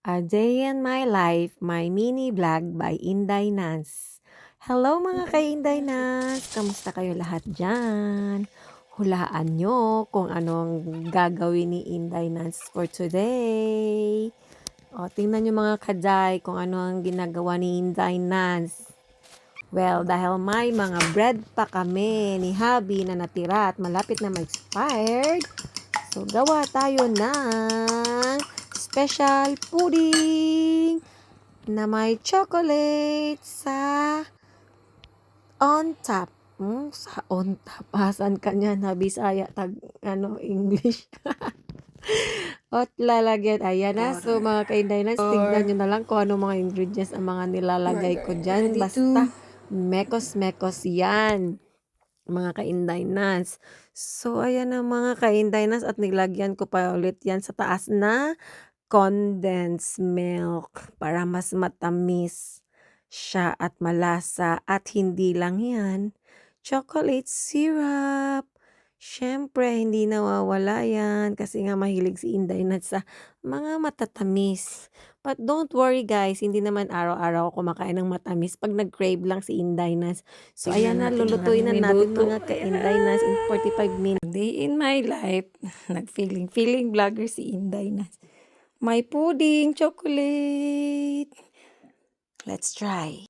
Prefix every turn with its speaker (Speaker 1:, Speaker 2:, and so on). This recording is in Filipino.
Speaker 1: A Day in My Life, my mini vlog by Inday Nance. Hello mga ka-Inday Nance! Kamusta kayo lahat dyan? Hulaan nyo kung anong gagawin ni Inday Nance for today. O, tingnan nyo mga kaday kung ano ang ginagawa ni Inday Nance. Well, dahil may mga bread pa kami ni Habi na natira at malapit na ma-expired, so gawa tayo ng special pudding na may chocolate sa on top. Sa on top. Asan ka niyan? Bisaya, English. At lalagyan. Ayan na. So, mga kainday na, tignan nyo na lang kung ano mga ingredients ang mga nilalagay ko dyan. Basta, mekos-mekos yan. Mga ka-Inday-Nans. So, ayan na mga ka-Inday-Nans at nilagyan ko pa ulit yan sa taas na condensed milk para mas matamis siya at malasa. At hindi lang yan, chocolate syrup. Siyempre, hindi nawawala yan kasi nga mahilig si Inday-Nans sa mga matatamis. But don't worry guys, hindi naman araw-araw ako kumakain ng matamis pag nag-crave lang si Inday-Nans. So, ayan na, lulutuin na natin mga ka-Inday-Nans in 45 minutes. Day in my life, nag-feeling vlogger si Inday-Nans. May pudding, chocolate. Let's try.